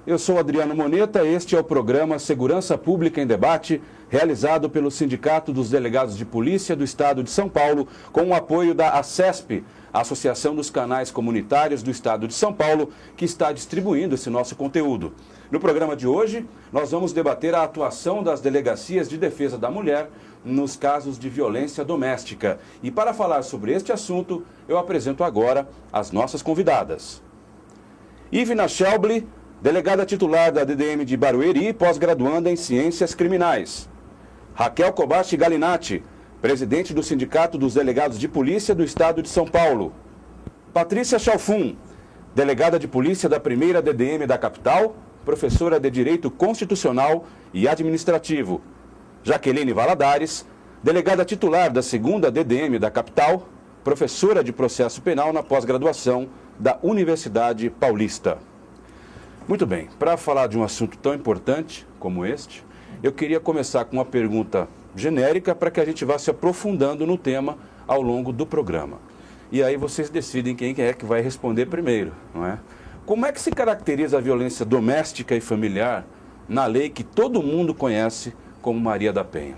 Eu sou Adriano Moneta, este é o programa Segurança Pública em Debate, realizado pelo Sindicato dos Delegados de Polícia do Estado de São Paulo, com o apoio da ACESP, a Associação dos Canais Comunitários do Estado de São Paulo, que está distribuindo esse nosso conteúdo. No programa de hoje, nós vamos debater a atuação das delegacias de defesa da mulher nos casos de violência doméstica. E para falar sobre este assunto, eu apresento agora as nossas convidadas. Ivna Shelby, delegada titular da DDM de Barueri, pós-graduanda em Ciências Criminais. Raquel Kobashi Galinatti, presidente do Sindicato dos Delegados de Polícia do Estado de São Paulo. Patrícia Chalfun, delegada de Polícia da 1ª DDM da capital, professora de Direito Constitucional e Administrativo. Jaqueline Valadares, delegada titular da 2ª DDM da capital, professora de Processo Penal na pós-graduação da Universidade Paulista. Muito bem, para falar de um assunto tão importante como este, eu queria começar com uma pergunta genérica para que a gente vá se aprofundando no tema ao longo do programa. E aí vocês decidem quem é que vai responder primeiro, não é? Como é que se caracteriza a violência doméstica e familiar na lei que todo mundo conhece como Maria da Penha?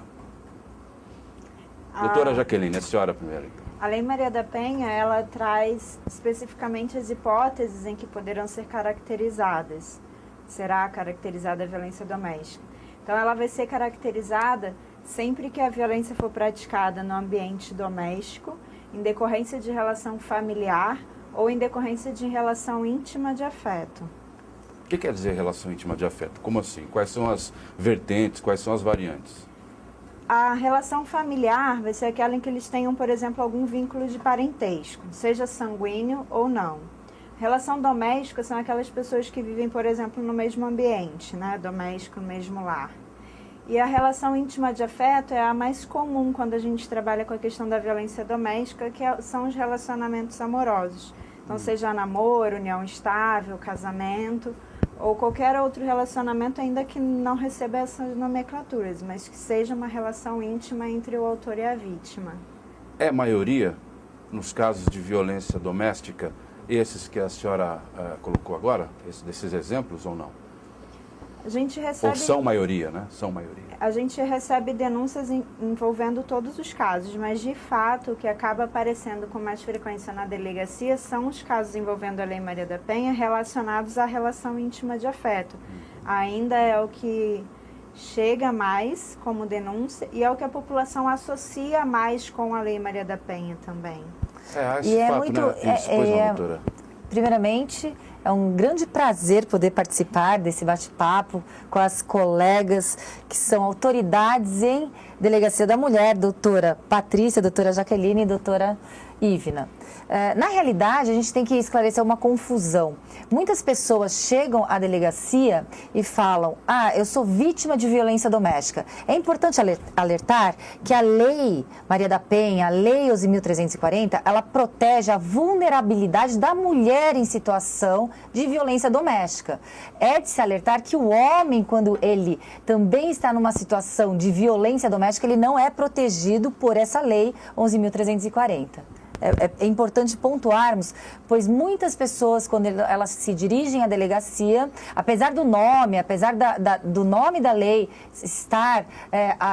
Doutora Jaqueline, a senhora primeiro. A Lei Maria da Penha, ela traz especificamente as hipóteses em que poderão ser caracterizadas. Será caracterizada a violência doméstica. Então, ela vai ser caracterizada sempre que a violência for praticada no ambiente doméstico, em decorrência de relação familiar ou em decorrência de relação íntima de afeto. O que quer dizer relação íntima de afeto? Como assim? Quais são as vertentes, quais são as variantes? A relação familiar vai ser aquela em que eles tenham, por exemplo, algum vínculo de parentesco, seja sanguíneo ou não. Relação doméstica são aquelas pessoas que vivem, por exemplo, no mesmo ambiente, né? Doméstico, no mesmo lar. E a relação íntima de afeto é a mais comum quando a gente trabalha com a questão da violência doméstica, que são os relacionamentos amorosos. Então, seja namoro, união estável, casamento, ou qualquer outro relacionamento, ainda que não receba essas nomenclaturas, mas que seja uma relação íntima entre o autor e a vítima. É maioria, nos casos de violência doméstica, esses que a senhora colocou agora, desses exemplos ou não? A gente recebe... Ou são maioria, né? São maioria. A gente recebe denúncias envolvendo todos os casos, mas de fato o que acaba aparecendo com mais frequência na delegacia são os casos envolvendo a Lei Maria da Penha relacionados à relação íntima de afeto. Ainda é o que chega mais como denúncia e é o que a população associa mais com a Lei Maria da Penha também. Esse fato, muito, né? Isso, pois não, doutora. Primeiramente, é um grande prazer poder participar desse bate-papo com as colegas que são autoridades em Delegacia da Mulher, doutora Patrícia, doutora Jaqueline e doutora Ivna. Na realidade, a gente tem que esclarecer uma confusão. Muitas pessoas chegam à delegacia e falam: eu sou vítima de violência doméstica. É importante alertar que a Lei Maria da Penha, a Lei 11.340, ela protege a vulnerabilidade da mulher em situação de violência doméstica. É de se alertar que o homem, quando ele também está numa situação de violência doméstica, ele não é protegido por essa Lei 11.340. É importante pontuarmos, pois muitas pessoas, quando elas se dirigem à delegacia, apesar do nome, apesar do nome da lei estar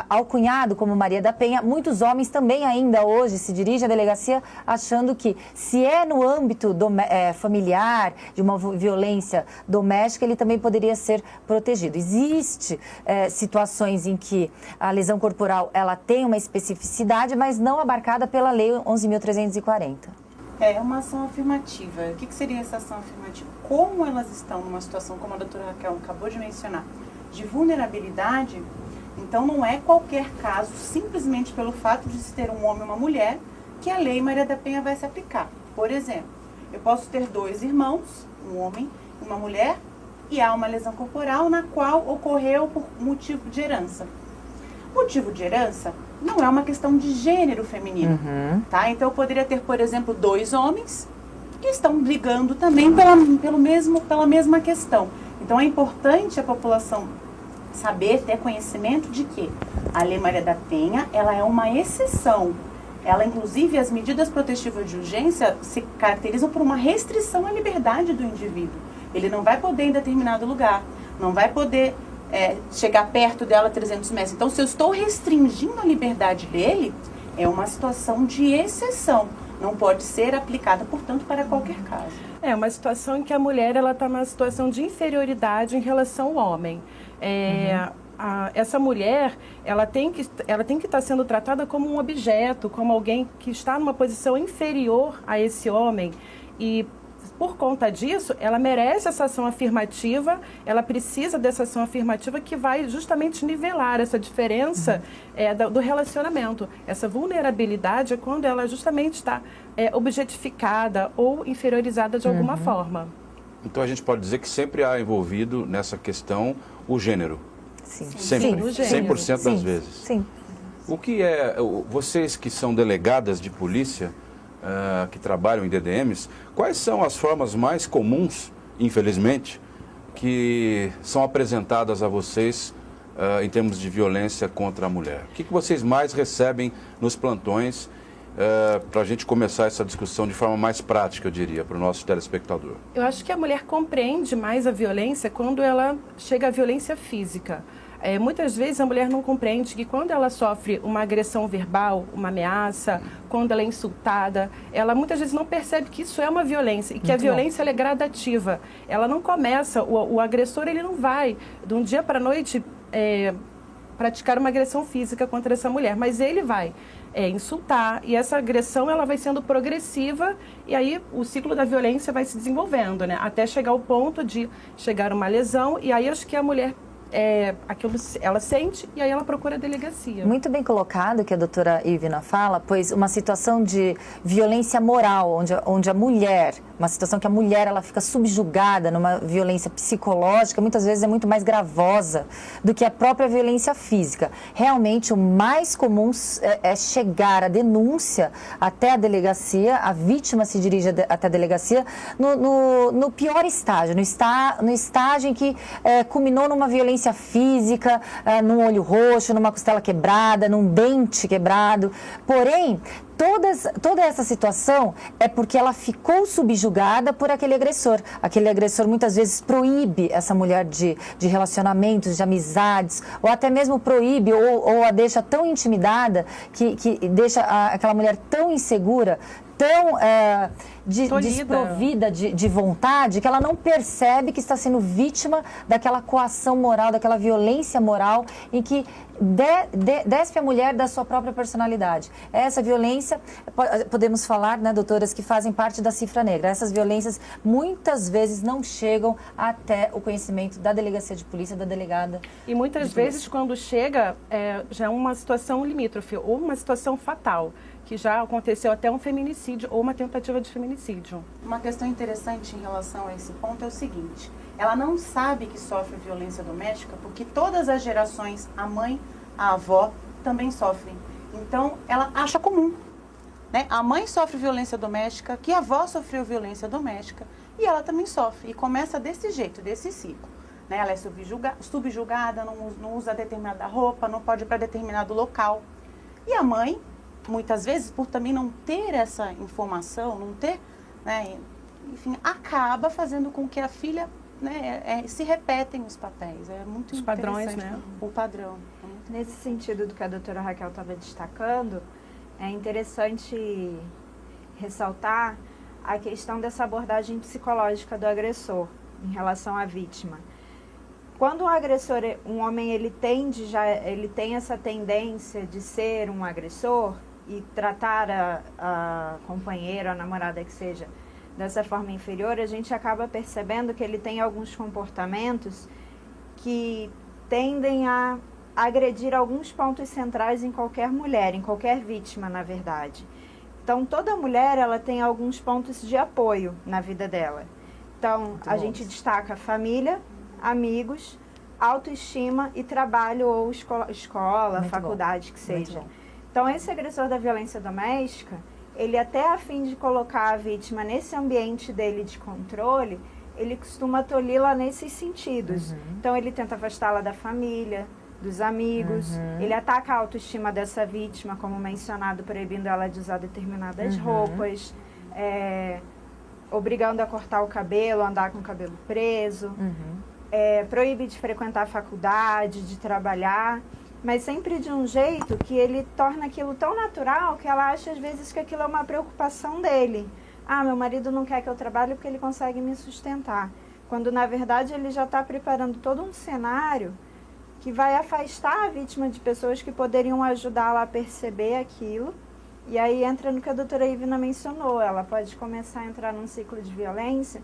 alcunhado como Maria da Penha, muitos homens também ainda hoje se dirigem à delegacia achando que, se é no âmbito familiar, de uma violência doméstica, ele também poderia ser protegido. Existem situações em que a lesão corporal ela tem uma especificidade, mas não abarcada pela Lei 11.340. É uma ação afirmativa. O que seria essa ação afirmativa? Como elas estão numa situação, como a doutora Raquel acabou de mencionar, de vulnerabilidade, então não é qualquer caso, simplesmente pelo fato de se ter um homem e uma mulher, que a Lei Maria da Penha vai se aplicar. Por exemplo, eu posso ter 2 irmãos, um homem e uma mulher, e há uma lesão corporal na qual ocorreu por motivo de herança. Motivo de herança não é uma questão de gênero feminino, tá? Então eu poderia ter, por exemplo, 2 homens que estão brigando também pela mesma questão. Então é importante a população saber, ter conhecimento de que a Lei Maria da Penha, ela é uma exceção. Ela, inclusive, as medidas protetivas de urgência se caracterizam por uma restrição à liberdade do indivíduo. Ele não vai poder ir em determinado lugar, não vai poder chegar perto dela 300 metros. Então, se eu estou restringindo a liberdade dele, é uma situação de exceção. Não pode ser aplicada, portanto, para qualquer caso. É uma situação em que a mulher está numa situação de inferioridade em relação ao homem. Essa mulher, ela tem que estar sendo tratada como um objeto, como alguém que está numa posição inferior a esse homem. E, por conta disso, ela merece essa ação afirmativa, ela precisa dessa ação afirmativa que vai justamente nivelar essa diferença do relacionamento. Essa vulnerabilidade é quando ela justamente está objetificada ou inferiorizada de alguma forma. Então a gente pode dizer que sempre há envolvido nessa questão o gênero. Sim. Sempre, o gênero. 100% das vezes. Sim. O que vocês que são delegadas de polícia, que trabalham em DDMs, quais são as formas mais comuns, infelizmente, que são apresentadas a vocês em termos de violência contra a mulher? O que vocês mais recebem nos plantões para a gente começar essa discussão de forma mais prática, eu diria, para o nosso telespectador? Eu acho que a mulher compreende mais a violência quando ela chega à violência física. Muitas vezes a mulher não compreende que quando ela sofre uma agressão verbal, uma ameaça, quando ela é insultada, ela muitas vezes não percebe que isso é uma violência e que a violência ela é gradativa. Ela não começa, o agressor ele não vai de um dia para a noite praticar uma agressão física contra essa mulher, mas ele vai insultar e essa agressão ela vai sendo progressiva e aí o ciclo da violência vai se desenvolvendo, né? Até chegar ao ponto de chegar uma lesão e aí acho que a mulher aquilo ela sente e aí ela procura a delegacia. Muito bem colocado que a doutora Ivna fala, pois uma situação de violência moral, onde a mulher, uma situação que a mulher ela fica subjugada numa violência psicológica, muitas vezes é muito mais gravosa do que a própria violência física. Realmente o mais comum é chegar a denúncia até a delegacia, a vítima se dirige até a delegacia no pior estágio, no estágio em que culminou numa violência física, num olho roxo, numa costela quebrada, num dente quebrado. Porém, toda essa situação é porque ela ficou subjugada por aquele agressor. Aquele agressor muitas vezes proíbe essa mulher de relacionamentos, de amizades, ou até mesmo proíbe ou a deixa tão intimidada que deixa aquela mulher tão insegura, tão desprovida de vontade, que ela não percebe que está sendo vítima daquela coação moral, daquela violência moral em que despe a mulher da sua própria personalidade. Essa violência, podemos falar, né, doutoras, que fazem parte da cifra negra. Essas violências muitas vezes não chegam até o conhecimento da delegacia de polícia, da delegada. E muitas vezes quando chega, já é uma situação limítrofe ou uma situação fatal, que já aconteceu até um feminicídio ou uma tentativa de feminicídio. Uma questão interessante em relação a esse ponto é o seguinte: ela não sabe que sofre violência doméstica porque todas as gerações, a mãe, a avó, também sofrem. Então, ela acha comum, né? A mãe sofre violência doméstica, que a avó sofreu violência doméstica e ela também sofre. E começa desse jeito, desse ciclo, né? Ela é subjugada, não usa determinada roupa, não pode ir para determinado local. E a mãe, muitas vezes, por também não ter essa informação, não ter, né, enfim, acaba fazendo com que a filha, né, se repetem os papéis. É muito os padrões, né? O padrão. Nesse sentido do que a doutora Raquel estava destacando, é interessante ressaltar a questão dessa abordagem psicológica do agressor em relação à vítima. Quando o agressor, um homem, ele tem essa tendência de ser um agressor e tratar a companheira, a namorada que seja, dessa forma inferior, a gente acaba percebendo que ele tem alguns comportamentos que tendem a agredir alguns pontos centrais em qualquer mulher, em qualquer vítima, na verdade. Então, toda mulher, ela tem alguns pontos de apoio na vida dela. Então, a gente destaca família, amigos, autoestima e trabalho ou escola, faculdade, que seja. Então, esse agressor da violência doméstica, ele até a fim de colocar a vítima nesse ambiente dele de controle, ele costuma tolhi-la nesses sentidos. Então, ele tenta afastá-la da família, dos amigos, ele ataca a autoestima dessa vítima, como mencionado, proibindo ela de usar determinadas roupas, obrigando a cortar o cabelo, andar com o cabelo preso, proíbe de frequentar a faculdade, de trabalhar, mas sempre de um jeito que ele torna aquilo tão natural que ela acha às vezes que aquilo é uma preocupação dele. Ah, meu marido não quer que eu trabalhe porque ele consegue me sustentar. Quando na verdade ele já está preparando todo um cenário que vai afastar a vítima de pessoas que poderiam ajudá-la a perceber aquilo. E aí entra no que a doutora Ivna mencionou, ela pode começar a entrar num ciclo de violência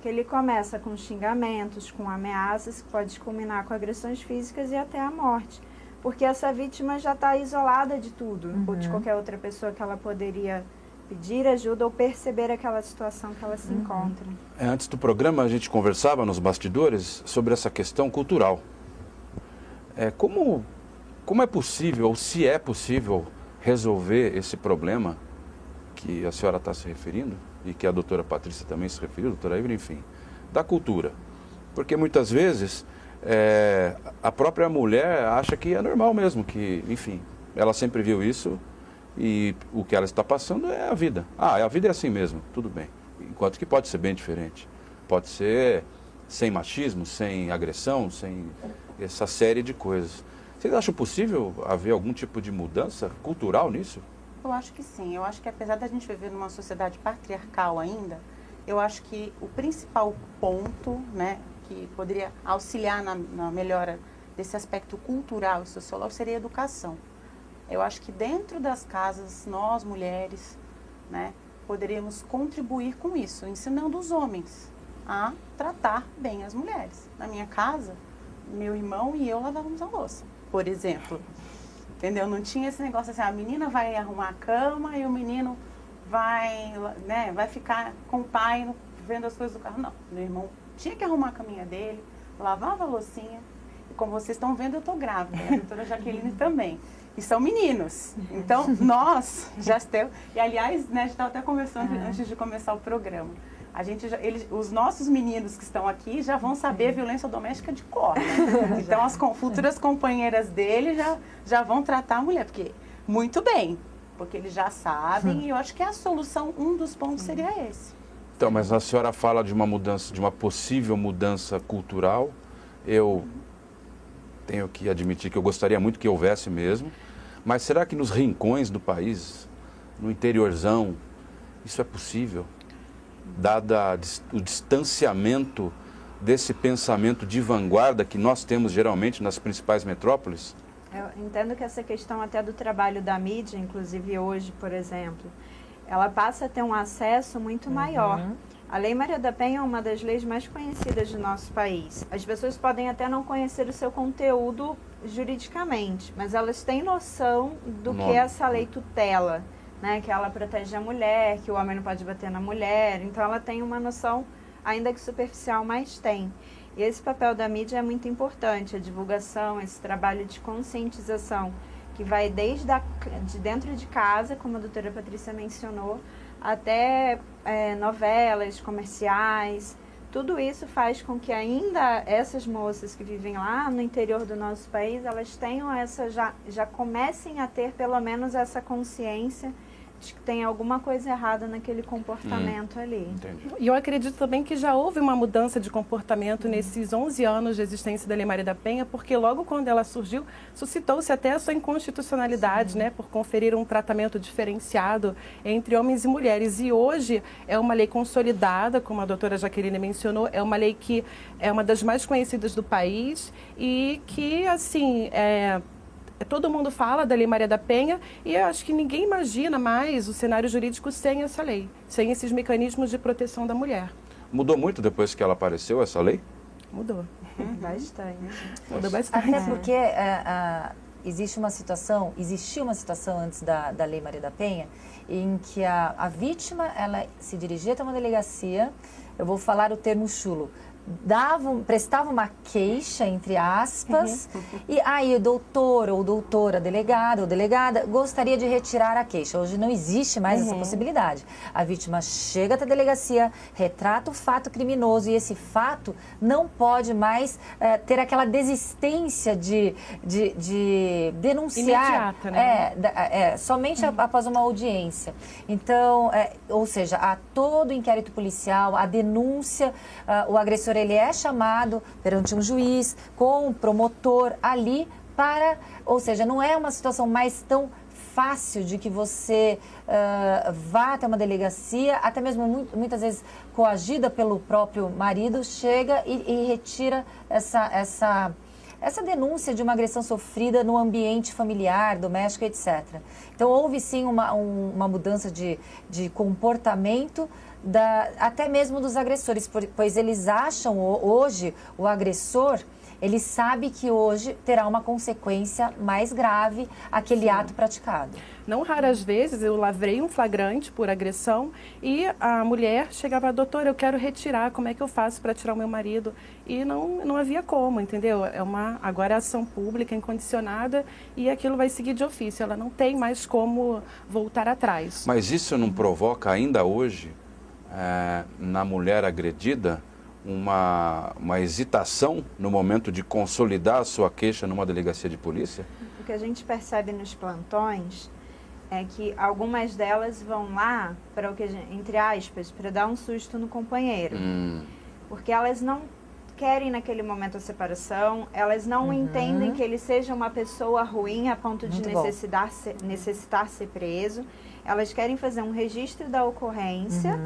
que ele começa com xingamentos, com ameaças, que pode culminar com agressões físicas e até a morte. Porque essa vítima já está isolada de tudo, ou de qualquer outra pessoa que ela poderia pedir ajuda ou perceber aquela situação que ela se encontra. Antes do programa a gente conversava nos bastidores sobre essa questão cultural. Como é possível, ou se é possível, resolver esse problema que a senhora está se referindo e que a doutora Patrícia também se referiu, a doutora Ivna, enfim, da cultura. Porque muitas vezes a própria mulher acha que é normal mesmo, que, enfim, ela sempre viu isso e o que ela está passando é a vida. A vida é assim mesmo, tudo bem. Enquanto que pode ser bem diferente. Pode ser sem machismo, sem agressão, sem essa série de coisas. Vocês acham possível haver algum tipo de mudança cultural nisso? Eu acho que sim. Eu acho que apesar da gente viver numa sociedade patriarcal ainda, eu acho que o principal ponto, né, que poderia auxiliar na melhora desse aspecto cultural e sociológico seria a educação. Eu acho que dentro das casas, nós mulheres, né, poderíamos contribuir com isso, ensinando os homens a tratar bem as mulheres. Na minha casa, meu irmão e eu lavávamos a louça, por exemplo. Entendeu? Não tinha esse negócio assim, a menina vai arrumar a cama e o menino vai ficar com o pai vendo as coisas do carro. Não, meu irmão tinha que arrumar a caminha dele, lavava a loucinha. E como vocês estão vendo, eu estou grávida, a doutora Jaqueline também. E são meninos. Então, nós já temos... E, aliás, né, a gente estava até conversando antes de começar o programa. Os nossos meninos que estão aqui já vão saber violência doméstica de cor. Né? Então, as futuras companheiras dele já vão tratar a mulher. Porque, muito bem, porque eles já sabem. E eu acho que a solução, um dos pontos seria esse. Então, mas a senhora fala de uma mudança, de uma possível mudança cultural. Eu tenho que admitir que eu gostaria muito que houvesse mesmo. Mas será que nos rincões do país, no interiorzão, isso é possível? Dada o distanciamento desse pensamento de vanguarda que nós temos geralmente nas principais metrópoles? Eu entendo que essa questão até do trabalho da mídia, inclusive hoje, por exemplo, ela passa a ter um acesso muito maior. A Lei Maria da Penha é uma das leis mais conhecidas do nosso país. As pessoas podem até não conhecer o seu conteúdo juridicamente, mas elas têm noção do que essa lei tutela, né? Que ela protege a mulher, que o homem não pode bater na mulher. Então ela tem uma noção, ainda que superficial, mas tem. E esse papel da mídia é muito importante, a divulgação, esse trabalho de conscientização, que vai desde de dentro de casa, como a doutora Patrícia mencionou, até novelas, comerciais. Tudo isso faz com que ainda essas moças que vivem lá no interior do nosso país, elas tenham já comecem a ter pelo menos essa consciência de que tem alguma coisa errada naquele comportamento ali. Entendi. E eu acredito também que já houve uma mudança de comportamento nesses 11 anos de existência da Lei Maria da Penha, porque logo quando ela surgiu, suscitou-se até a sua inconstitucionalidade, né, por conferir um tratamento diferenciado entre homens e mulheres. E hoje é uma lei consolidada, como a doutora Jaqueline mencionou, é uma lei que é uma das mais conhecidas do país e que, assim, todo mundo fala da Lei Maria da Penha e eu acho que ninguém imagina mais o cenário jurídico sem essa lei, sem esses mecanismos de proteção da mulher. Mudou muito depois que ela apareceu, essa lei? Mudou. Bastante. Mudou bastante. Até porque existia uma situação antes da Lei Maria da Penha, em que a vítima ela se dirigia até uma delegacia, eu vou falar o termo chulo, prestavam uma queixa, entre aspas, e aí o doutor ou doutora, delegado ou delegada gostaria de retirar a queixa. Hoje não existe mais essa possibilidade. A vítima chega até a delegacia, retrata o fato criminoso e esse fato não pode mais ter aquela desistência de denunciar. Imediata, né? Somente após uma audiência. Então, ou seja, há todo o inquérito policial, a denúncia, o agressor ele é chamado perante um juiz com um promotor ali ou seja, não é uma situação mais tão fácil de que você vá até uma delegacia, até mesmo muitas vezes coagida pelo próprio marido, chega e retira essa denúncia de uma agressão sofrida no ambiente familiar, doméstico, etc. Então, houve sim uma mudança de comportamento até mesmo dos agressores, pois eles acham hoje, o agressor, ele sabe que hoje terá uma consequência mais grave aquele ato praticado. Não raras vezes eu lavrei um flagrante por agressão e a mulher chegava, doutora, eu quero retirar, como é que eu faço para tirar o meu marido? E não havia como, entendeu? Agora é ação pública, incondicionada, e aquilo vai seguir de ofício, ela não tem mais como voltar atrás. Mas isso não provoca ainda hoje, na mulher agredida, uma hesitação no momento de consolidar a sua queixa numa delegacia de polícia? O que a gente percebe nos plantões é que algumas delas vão lá para entre aspas, para dar um susto no companheiro. Porque elas não querem naquele momento a separação, elas não entendem que ele seja uma pessoa ruim a ponto de necessitar ser preso. Elas querem fazer um registro da ocorrência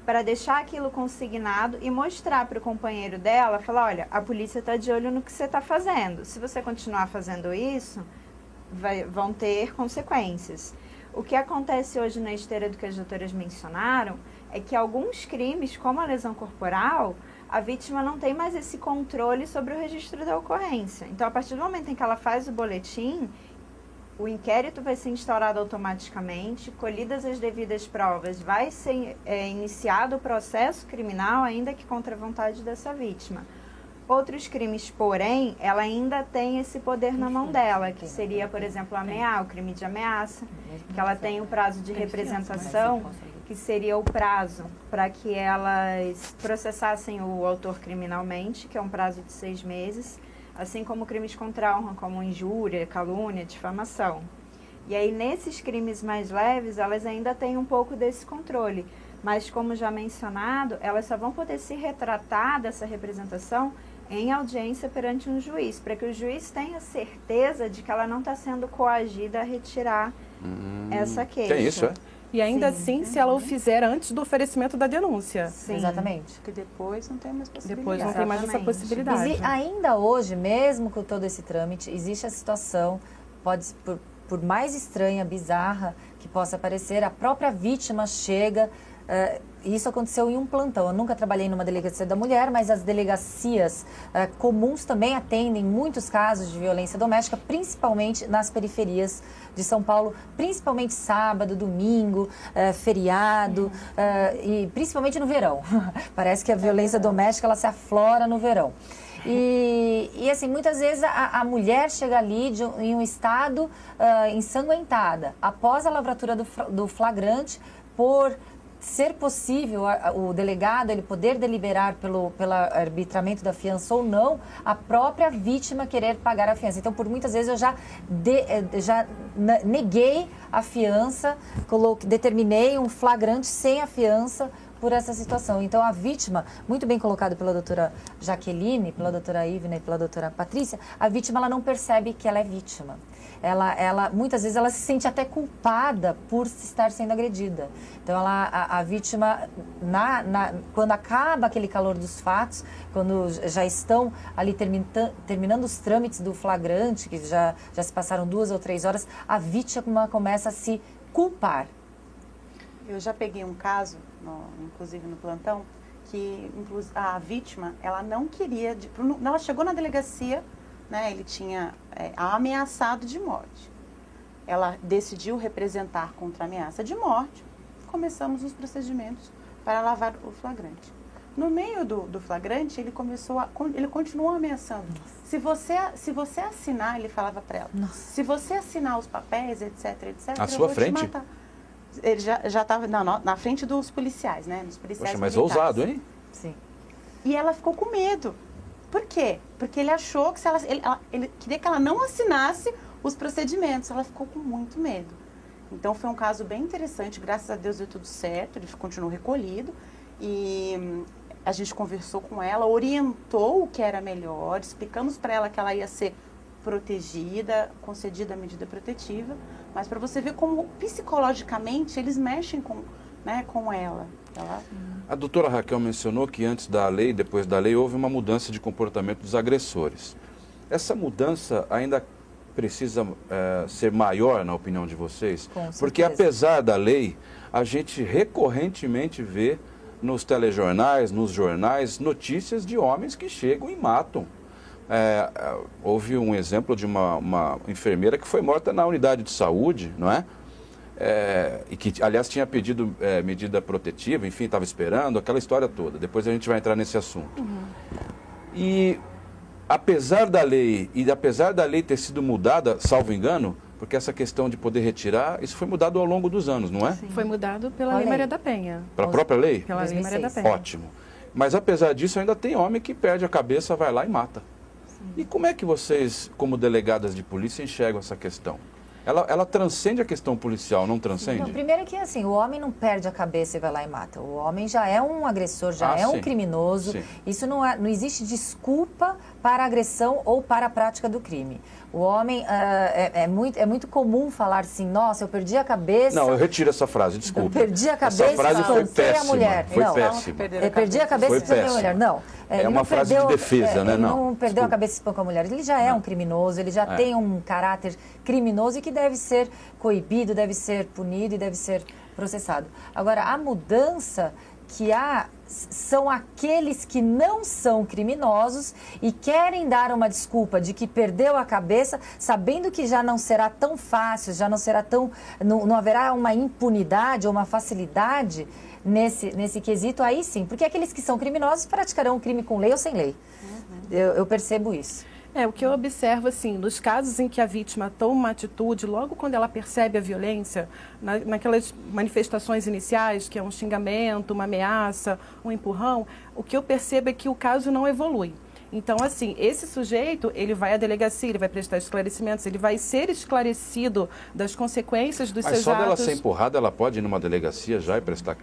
para deixar aquilo consignado e mostrar para o companheiro dela, falar, olha, a polícia está de olho no que você está fazendo. Se você continuar fazendo isso, vão ter consequências. O que acontece hoje na esteira do que as doutoras mencionaram é que alguns crimes, como a lesão corporal, a vítima não tem mais esse controle sobre o registro da ocorrência. Então, a partir do momento em que ela faz o boletim, o inquérito vai ser instaurado automaticamente, colhidas as devidas provas, vai ser iniciado o processo criminal, ainda que contra a vontade dessa vítima. Outros crimes, porém, ela ainda tem esse poder na mão dela, que seria, por exemplo, o crime de ameaça, que ela tem o prazo de representação, que seria o prazo para que elas processassem o autor criminalmente, que é um prazo de 6 meses, assim como crimes contra a honra, como injúria, calúnia, difamação. E aí, nesses crimes mais leves, elas ainda têm um pouco desse controle. Mas, como já mencionado, elas só vão poder se retratar dessa representação em audiência perante um juiz, para que o juiz tenha certeza de que ela não está sendo coagida a retirar essa queixa. Que isso, é? E ainda assim, se ela o fizer antes do oferecimento da denúncia. Sim. Exatamente. Porque depois não tem mais possibilidade. Depois não tem mais essa possibilidade. Ainda hoje, mesmo com todo esse trâmite, existe a situação, por mais estranha, bizarra que possa parecer, a própria vítima chega. Isso aconteceu em um plantão. Eu nunca trabalhei numa delegacia da mulher, mas as delegacias comuns também atendem muitos casos de violência doméstica, principalmente nas periferias de São Paulo, principalmente sábado, domingo, feriado, e principalmente no verão. Parece que a violência doméstica ela se aflora no verão. E assim, muitas vezes a mulher chega ali em um estado ensanguentada. Após a lavratura do flagrante, por ser possível o delegado ele poder deliberar pelo arbitramento da fiança ou não, a própria vítima querer pagar a fiança. Então, por muitas vezes eu já neguei a fiança, determinei um flagrante sem a fiança por essa situação. Então, a vítima, muito bem colocado pela doutora Jaqueline, pela doutora Ivna e pela doutora Patrícia, a vítima ela não percebe que ela é vítima. Muitas vezes ela se sente até culpada por estar sendo agredida. Então, a vítima, quando acaba aquele calor dos fatos, quando já estão ali terminando os trâmites do flagrante, que já se passaram 2 ou 3 horas, a vítima começa a se culpar. Eu já peguei um caso, inclusive no plantão, que a vítima, ela não queria, ela chegou na delegacia, né, ele tinha ameaçado de morte. Ela decidiu representar contra a ameaça de morte. Começamos os procedimentos para lavar o flagrante. No meio do flagrante, ele continuou ameaçando. Se você assinar, ele falava para ela, se você assinar os papéis, etc, à sua frente? Te matar. Ele já estava na frente dos policiais, né? Dos policiais. Poxa, mas militares. ousado, hein? Sim. E ela ficou com medo. Por quê? Porque ele achou que ele queria que ela não assinasse os procedimentos. Ela ficou com muito medo. Então foi um caso bem interessante. Graças a Deus deu tudo certo. Ele continuou recolhido. E a gente conversou com ela, orientou o que era melhor, explicamos para ela que ela ia ser protegida, concedida a medida protetiva, mas para você ver como psicologicamente eles mexem com ela. A doutora Raquel mencionou que antes da lei, depois da lei, houve uma mudança de comportamento dos agressores. Essa mudança ainda precisa ser maior, na opinião de vocês? Porque apesar da lei, a gente recorrentemente vê nos telejornais, nos jornais, notícias de homens que chegam e matam. Houve um exemplo de uma enfermeira que foi morta na unidade de saúde, não é? E que, aliás, tinha pedido medida protetiva, enfim, estava esperando, aquela história toda. Depois a gente vai entrar nesse assunto. E apesar da lei ter sido mudada, salvo engano, porque essa questão de poder retirar, isso foi mudado ao longo dos anos, não é? Sim. Foi mudado pela Lei Maria da Penha. Pela própria lei? Pela Lei Maria da Penha. Ótimo. Mas apesar disso, ainda tem homem que perde a cabeça, vai lá e mata. Sim. E como é que vocês, como delegadas de polícia, enxergam essa questão? Ela transcende a questão policial, não transcende? Não, primeiro que assim, o homem não perde a cabeça e vai lá e mata. O homem já é um agressor, já é um criminoso. Sim. Isso não existe desculpa para a agressão ou para a prática do crime. O homem, é muito comum falar assim, nossa, eu perdi a cabeça... Não, eu retiro essa frase, desculpa. Eu perdi a cabeça essa frase foi péssima, a mulher. Foi péssima. Eu perdi a cabeça e espancou a mulher. Não. É uma frase de defesa, né? Ele não perdeu a cabeça e espancou a mulher. Ele já é um criminoso, ele já tem um caráter criminoso e que deve ser coibido, deve ser punido e deve ser processado. Agora, a mudança que há são aqueles que não são criminosos e querem dar uma desculpa de que perdeu a cabeça, sabendo que já não será tão fácil, já não será tão... Não haverá uma impunidade ou uma facilidade nesse quesito, aí sim. Porque aqueles que são criminosos praticarão o crime com lei ou sem lei. Eu percebo isso. O que eu observo, assim, nos casos em que a vítima toma uma atitude, logo quando ela percebe a violência, naquelas manifestações iniciais, que é um xingamento, uma ameaça, um empurrão, o que eu percebo é que o caso não evolui. Então, assim, esse sujeito, ele vai à delegacia, ele vai prestar esclarecimentos, ele vai ser esclarecido das consequências dos seus atos. Mas só dela ser empurrada, ela pode ir numa delegacia já e prestar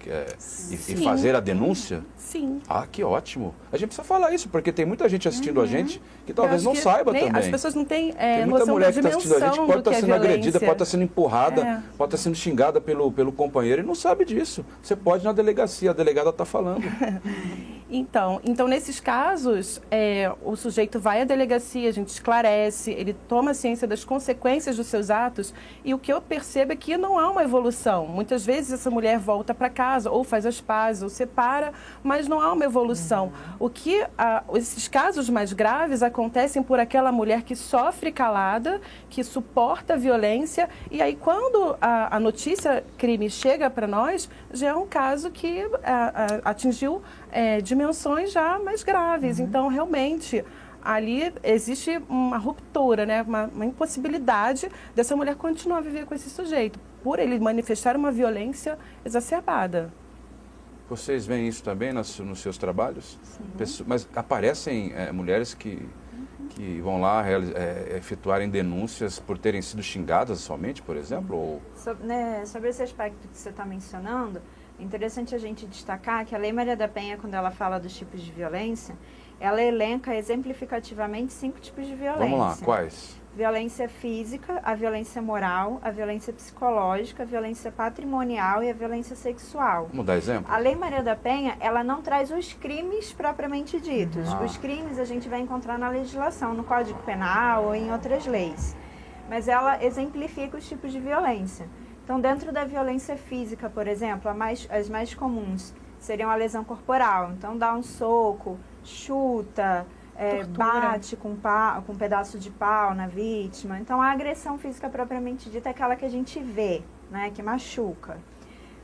e fazer a denúncia? Sim. Ah, que ótimo. A gente precisa falar isso, porque tem muita gente assistindo a gente que talvez não saiba também. As pessoas não têm tem muita mulher que está assistindo a gente, pode estar sendo agredida, pode estar sendo empurrada, pode estar sendo xingada pelo companheiro e não sabe disso. Você pode ir na delegacia, a delegada está falando. Então, nesses casos, o sujeito vai à delegacia, a gente esclarece, ele toma ciência das consequências dos seus atos e o que eu percebo é que não há uma evolução. Muitas vezes essa mulher volta para casa, ou faz as pazes, ou separa, mas não há uma evolução. Esses casos mais graves acontecem por aquela mulher que sofre calada, que suporta a violência e aí quando a notícia crime chega para nós, já é um caso que atingiu dimensões já mais graves. Então, realmente, ali existe uma ruptura, né? uma impossibilidade dessa mulher continuar a viver com esse sujeito, por ele manifestar uma violência exacerbada. Vocês veem isso também nos seus trabalhos? Sim. Mas aparecem mulheres que vão lá efetuarem denúncias por terem sido xingadas somente, por exemplo? Ou... Sobre esse aspecto que você está mencionando, é interessante a gente destacar que a Lei Maria da Penha, quando ela fala dos tipos de violência, ela elenca exemplificativamente 5 tipos de violência. Vamos lá, quais? Violência física, a violência moral, a violência psicológica, a violência patrimonial e a violência sexual. Vamos dar exemplo? A Lei Maria da Penha, ela não traz os crimes propriamente ditos. Os crimes a gente vai encontrar na legislação, no Código Penal ou em outras leis. Mas ela exemplifica os tipos de violência. Então, dentro da violência física, por exemplo, as mais comuns seriam a lesão corporal. Então, dá um soco, chuta, bate com um pedaço de pau na vítima. Então, a agressão física propriamente dita é aquela que a gente vê, né, que machuca.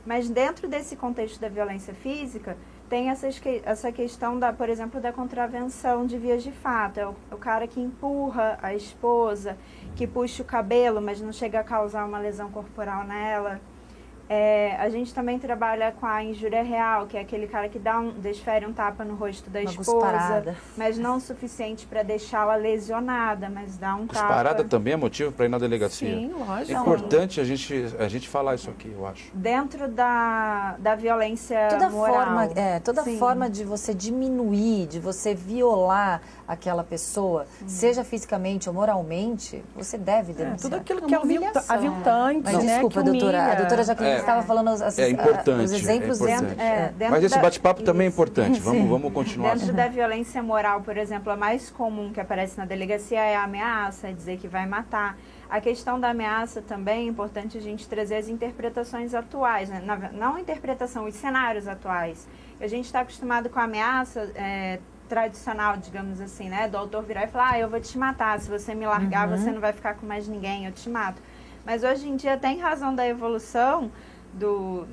Mas dentro desse contexto da violência física, tem essa questão, por exemplo, da contravenção de vias de fato. É o cara que empurra a esposa, que puxa o cabelo, mas não chega a causar uma lesão corporal nela. A gente também trabalha com a injúria real, que é aquele cara que desfere um tapa no rosto da esposa, mas não o suficiente para deixá-la lesionada, mas dá um tapa. Cusparada também é motivo para ir na delegacia? Sim, lógico. É importante a gente falar isso aqui, eu acho. Dentro da violência moral. Toda forma de você diminuir, de você violar aquela pessoa, seja fisicamente ou moralmente, você deve denunciar. Tudo aquilo que é aviltante, mas desculpa, doutora, a doutora Jaqueline estava falando os exemplos dentro. Mas esse bate-papo também é importante, vamos continuar. Dentro da violência moral, por exemplo, a mais comum que aparece na delegacia é a ameaça, é dizer que vai matar. A questão da ameaça também é importante a gente trazer as interpretações atuais, né? Não a interpretação, os cenários atuais. A gente está acostumado com a ameaça tradicional, digamos assim, né? Do autor virar e falar, eu vou te matar, se você me largar, você não vai ficar com mais ninguém, eu te mato. Mas hoje em dia, até em razão da evolução do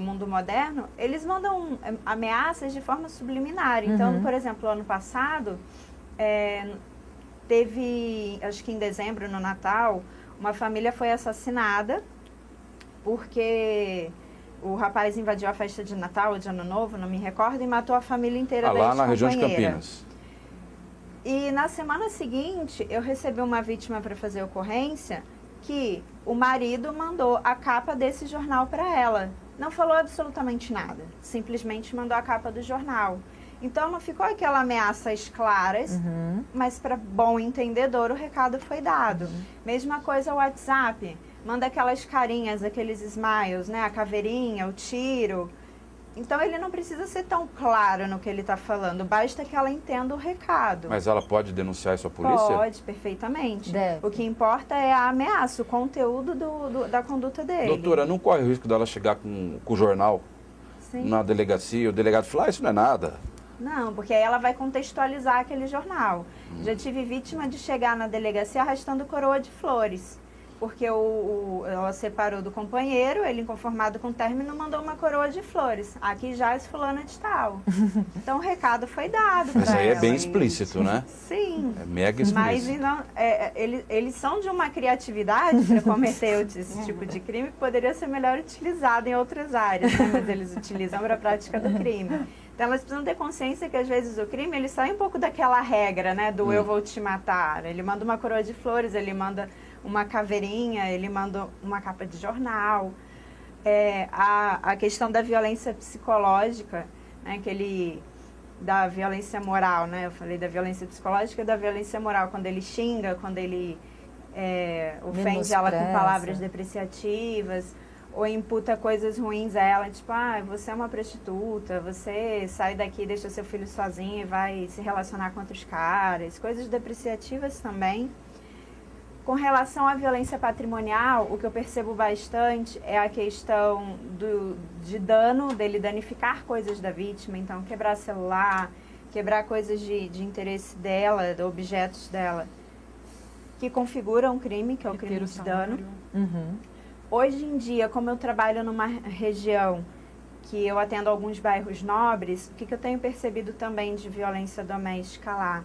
mundo moderno, eles mandam ameaças de forma subliminar. Então, por exemplo, ano passado, teve, acho que em dezembro, no Natal, uma família foi assassinada porque o rapaz invadiu a festa de Natal ou de Ano Novo, não me recordo, e matou a família inteira da lá na região de Campinas. E na semana seguinte, eu recebi uma vítima para fazer ocorrência que o marido mandou a capa desse jornal para ela. Não falou absolutamente nada, simplesmente mandou a capa do jornal. Então não ficou aquela ameaças claras, mas para bom entendedor o recado foi dado. Mesma coisa o WhatsApp. Manda aquelas carinhas, aqueles smiles, né? A caveirinha, o tiro. Então ele não precisa ser tão claro no que ele está falando, basta que ela entenda o recado. Mas ela pode denunciar isso à polícia? Pode, perfeitamente. Deve. O que importa é a ameaça, o conteúdo da conduta dele. Doutora, não corre o risco dela chegar com o jornal na delegacia e o delegado falar, isso não é nada? Não, porque aí ela vai contextualizar aquele jornal. Já tive vítima de chegar na delegacia arrastando coroa de flores. Porque ela separou do companheiro, ele inconformado com o término, mandou uma coroa de flores. Aqui já é fulana de tal. Então o recado foi dado para ela. Mas aí é bem explícito, né? Sim. É mega explícito. Mas eles são de uma criatividade para cometer esse tipo de crime que poderia ser melhor utilizado em outras áreas, né? Mas eles utilizam para a prática do crime. Então elas precisam ter consciência que às vezes o crime ele sai um pouco daquela regra, né? Do eu vou te matar. Ele manda uma coroa de flores, ele manda uma caveirinha, ele manda uma capa de jornal. A questão da violência psicológica, né? Da violência moral, né? Eu falei da violência psicológica e da violência moral, quando ele xinga, quando ele ofende ela com palavras depreciativas, ou imputa coisas ruins a ela, tipo, você é uma prostituta, você sai daqui, deixa seu filho sozinho e vai se relacionar com outros caras, coisas depreciativas também. Com relação à violência patrimonial, o que eu percebo bastante é a questão de dano, dele danificar coisas da vítima, então quebrar celular, quebrar coisas de interesse dela, objetos dela, que configuram um crime, que é o crime de dano. Hoje em dia, como eu trabalho numa região que eu atendo alguns bairros nobres, o que eu tenho percebido também de violência doméstica lá?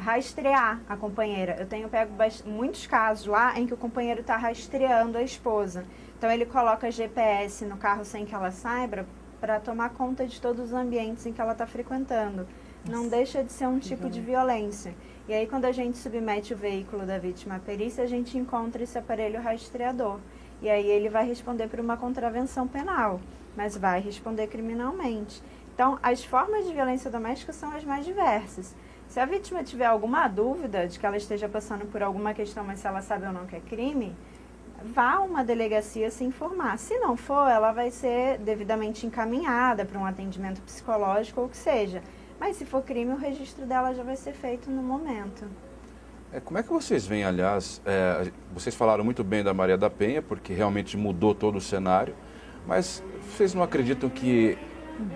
Rastrear a companheira. Eu tenho pego muitos casos lá em que o companheiro está rastreando a esposa. Então ele coloca GPS no carro sem que ela saiba para tomar conta de todos os ambientes em que ela está frequentando. Não deixa de ser um tipo de violência. E aí quando a gente submete o veículo da vítima à perícia, a gente encontra esse aparelho rastreador. E aí ele vai responder por uma contravenção penal, mas vai responder criminalmente. Então as formas de violência doméstica são as mais diversas. Se a vítima tiver alguma dúvida de que ela esteja passando por alguma questão, mas se ela sabe ou não que é crime, vá a uma delegacia se informar. Se não for, ela vai ser devidamente encaminhada para um atendimento psicológico ou o que seja. Mas se for crime, o registro dela já vai ser feito no momento. Como é que vocês veem, aliás, vocês falaram muito bem da Maria da Penha, porque realmente mudou todo o cenário, mas vocês não acreditam que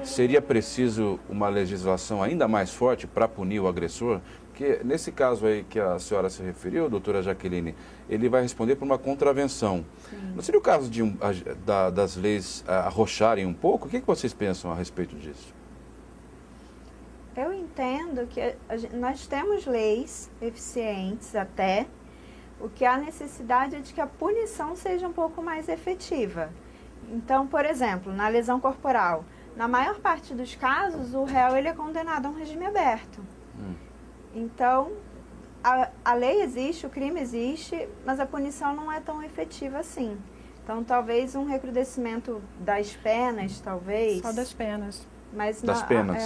seria preciso uma legislação ainda mais forte para punir o agressor? Porque nesse caso aí que a senhora se referiu, doutora Jaqueline, ele vai responder por uma contravenção. Sim. Não seria o caso de das leis arrocharem um pouco? O que vocês pensam a respeito disso? Eu entendo que nós temos leis eficientes até, o que há necessidade é de que a punição seja um pouco mais efetiva. Então, por exemplo, na lesão corporal, na maior parte dos casos, o réu ele é condenado a um regime aberto. Então, a lei existe, o crime existe, mas a punição não é tão efetiva assim. Então, talvez um recrudescimento das penas, talvez. Só das penas. Mas das penas.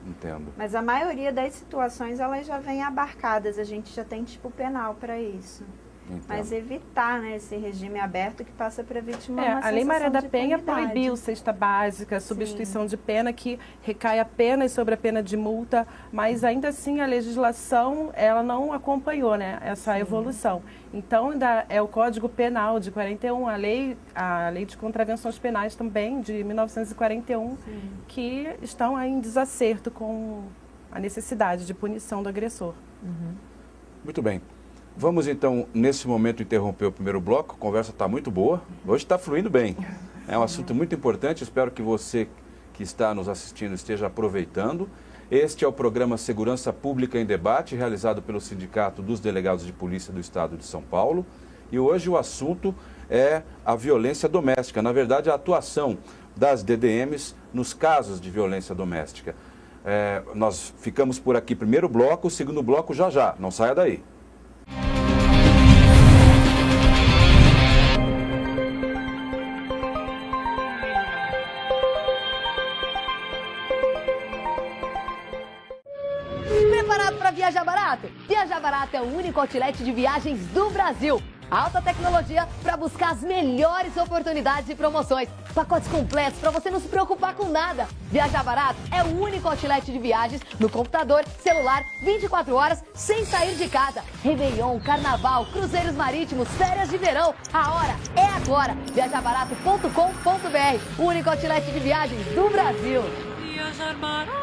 Entendo. Mas a maioria das situações, elas já vêm abarcadas. A gente já tem tipo penal para isso. Entendo. Mas evitar, né, esse regime aberto que passa para a vítima uma a Lei Maria da Penha impunidade. proibiu cesta básica, substituição de pena, que recai apenas sobre a pena de multa, mas ainda assim a legislação ela não acompanhou, né, essa evolução. Então ainda é o Código Penal de 41, a lei de contravenções penais também de 1941, que estão aí em desacerto com a necessidade de punição do agressor. Muito bem. Vamos então, nesse momento, interromper o primeiro bloco. A conversa está muito boa. Hoje está fluindo bem. É um assunto muito importante. Espero que você que está nos assistindo esteja aproveitando. Este é o programa Segurança Pública em Debate, realizado pelo Sindicato dos Delegados de Polícia do Estado de São Paulo. E hoje o assunto é a violência doméstica. Na verdade, a atuação das DDMs nos casos de violência doméstica. Nós ficamos por aqui, primeiro bloco, segundo bloco já. Não saia daí. Preparado para viajar barato? Viajar Barato é o único outlet de viagens do Brasil. Alta tecnologia para buscar as melhores oportunidades e promoções. Pacotes completos para você não se preocupar com nada. Viajar Barato é o único outlet de viagens no computador, celular, 24 horas, sem sair de casa. Réveillon, Carnaval, cruzeiros marítimos, férias de verão. A hora é agora. Viajarbarato.com.br, o único outlet de viagens do Brasil. Viajar Barato.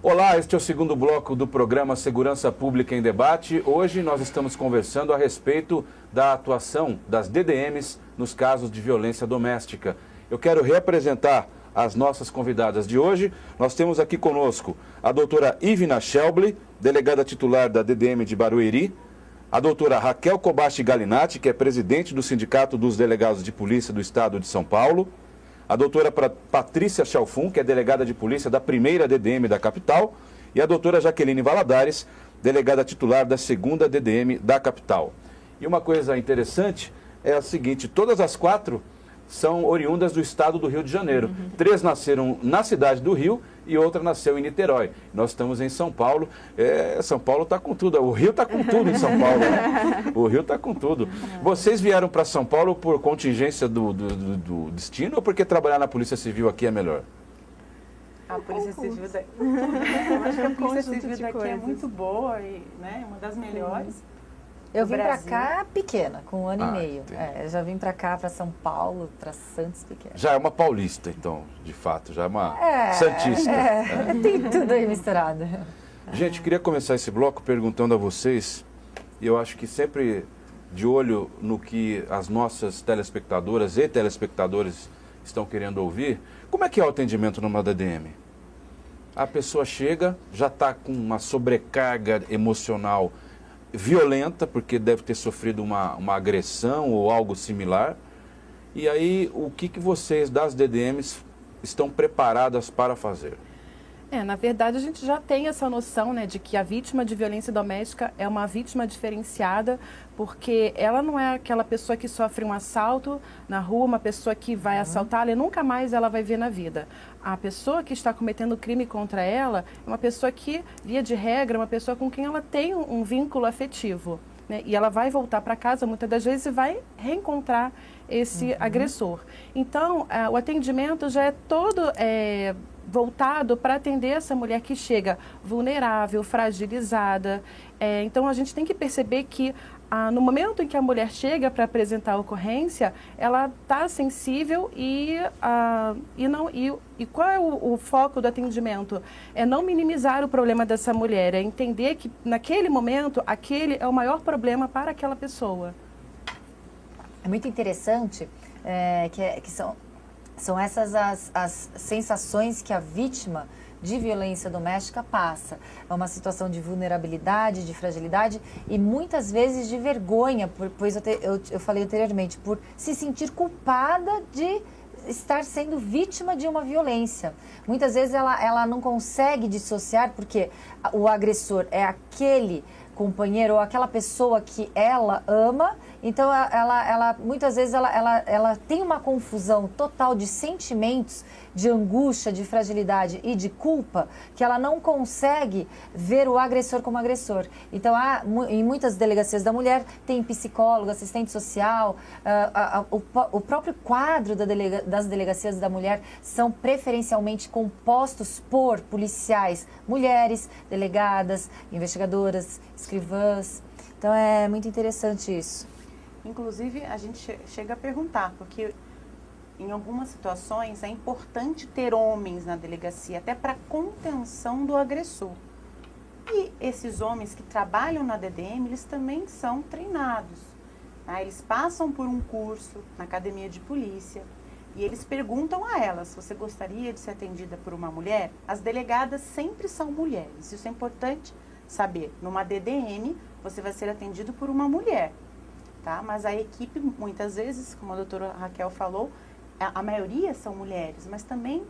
Olá, este é o segundo bloco do programa Segurança Pública em Debate. Hoje nós estamos conversando a respeito da atuação das DDMs nos casos de violência doméstica. Eu quero reapresentar as nossas convidadas de hoje. Nós temos aqui conosco a doutora Ivna Shelby, delegada titular da DDM de Barueri, a doutora Raquel Kobashi Galinatti, que é presidente do Sindicato dos Delegados de Polícia do Estado de São Paulo, a doutora Patrícia Chalfun, que é delegada de polícia da primeira DDM da capital, e a doutora Jaqueline Valadares, delegada titular da segunda DDM da capital. E uma coisa interessante é a seguinte: todas as quatro são oriundas do estado do Rio de Janeiro. 3 nasceram na cidade do Rio e outra nasceu em Niterói. Nós estamos em São Paulo. São Paulo está com tudo. O Rio está com tudo em São Paulo, né? O Rio está com tudo. Vocês vieram para São Paulo por contingência do destino ou porque trabalhar na Polícia Civil aqui é melhor? A Polícia Civil daqui, eu acho que a Polícia Civil daqui é muito boa e, né, uma das melhores. Eu vim para cá pequena, com 1 ano e meio. Eu já vim para cá, para São Paulo, para Santos pequena. Já é uma paulista, então, de fato, já é uma santista. Tem tudo aí misturado. Gente, queria começar esse bloco perguntando a vocês, e eu acho que sempre de olho no que as nossas telespectadoras e telespectadores estão querendo ouvir, como é que é o atendimento numa DDM? A pessoa chega, já está com uma sobrecarga emocional violenta, porque deve ter sofrido uma agressão ou algo similar. E aí, o que vocês das DDMs estão preparadas para fazer? Na verdade, a gente já tem essa noção, né, de que a vítima de violência doméstica é uma vítima diferenciada, porque ela não é aquela pessoa que sofre um assalto na rua, uma pessoa que vai assaltá-la e nunca mais ela vai ver na vida. A pessoa que está cometendo crime contra ela é uma pessoa que, via de regra, é uma pessoa com quem ela tem um vínculo afetivo, né? E ela vai voltar para casa muitas das vezes e vai reencontrar esse agressor. Então, o atendimento já é todo voltado para atender essa mulher que chega vulnerável, fragilizada. Então, a gente tem que perceber que no momento em que a mulher chega para apresentar a ocorrência, ela está sensível e qual é o foco do atendimento? É não minimizar o problema dessa mulher, é entender que naquele momento, aquele é o maior problema para aquela pessoa. É muito interessante que são essas as sensações que a vítima de violência doméstica passa. É uma situação de vulnerabilidade, de fragilidade e muitas vezes de vergonha, pois eu falei anteriormente, por se sentir culpada de estar sendo vítima de uma violência. Muitas vezes ela não consegue dissociar porque o agressor é aquele companheiro ou aquela pessoa que ela ama, então ela muitas vezes ela tem uma confusão total de sentimentos, de angústia, de fragilidade e de culpa, que ela não consegue ver o agressor como agressor. Então, em muitas delegacias da mulher, tem psicólogo, assistente social, o próprio quadro das delegacias da mulher são preferencialmente compostos por policiais, mulheres, delegadas, investigadoras, escrivãs. Então, é muito interessante isso. Inclusive, a gente chega a perguntar, porque em algumas situações é importante ter homens na delegacia, até para contenção do agressor. E esses homens que trabalham na DDM, eles também são treinados. Tá? Eles passam por um curso na academia de polícia e eles perguntam a elas: você gostaria de ser atendida por uma mulher? As delegadas sempre são mulheres, isso é importante saber. Numa DDM, você vai ser atendido por uma mulher. Tá? Mas a equipe, muitas vezes, como a doutora Raquel falou, a maioria são mulheres, mas também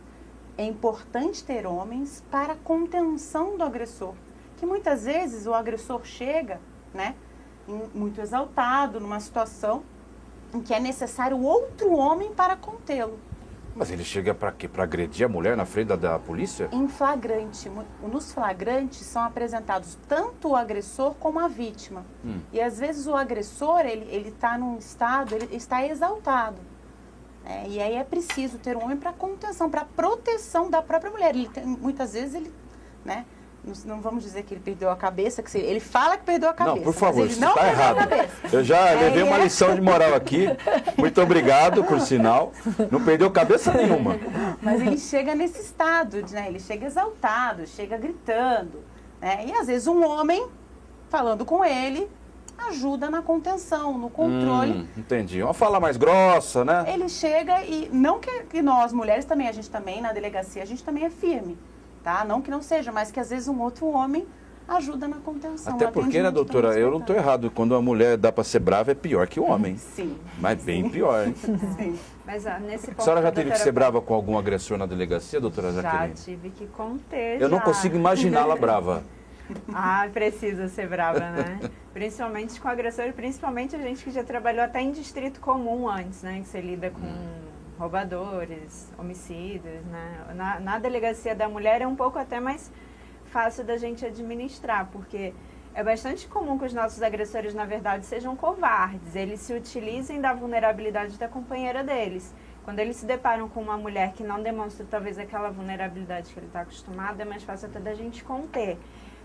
é importante ter homens para a contenção do agressor. Que muitas vezes o agressor chega, né, muito exaltado, numa situação em que é necessário outro homem para contê-lo. Mas ele chega para quê? Para agredir a mulher na frente da polícia? Em flagrante. Nos flagrantes são apresentados tanto o agressor como a vítima. E às vezes o agressor, ele está num estado, ele está exaltado. E aí é preciso ter um homem para contenção, para proteção da própria mulher. Muitas vezes ele, né, não vamos dizer que ele perdeu a cabeça, que ele fala que perdeu a cabeça. Não, por favor, mas ele isso não está perdeu errado. a cabeça. Eu já levei uma lição de moral aqui. Muito obrigado, por sinal. Não perdeu cabeça nenhuma. Mas ele chega nesse estado, né? Ele chega exaltado, chega gritando. Né? E às vezes um homem, falando com ele, ajuda na contenção, no controle. Entendi. Uma fala mais grossa, né? Ele chega e, não que nós mulheres também, a gente também, na delegacia, a gente também é firme, tá? Não que não seja, mas que às vezes um outro homem ajuda na contenção. Até porque, né, doutora, eu não estou errado. Quando a mulher dá para ser brava, é pior que o homem. Sim. Mas bem pior, hein? Sim. Mas nesse ponto, A senhora já teve que ser brava com algum agressor na delegacia, doutora Jaqueline? Já tive que conter. Eu não consigo imaginá-la brava. Precisa ser brava, né? Principalmente com agressor e principalmente a gente que já trabalhou até em distrito comum antes, né? Que você lida com roubadores, homicídios, né? Na delegacia da mulher é um pouco até mais fácil da gente administrar, porque é bastante comum que os nossos agressores, na verdade, sejam covardes. Eles se utilizem da vulnerabilidade da companheira deles. Quando eles se deparam com uma mulher que não demonstra talvez aquela vulnerabilidade que ele está acostumado, é mais fácil até da gente conter.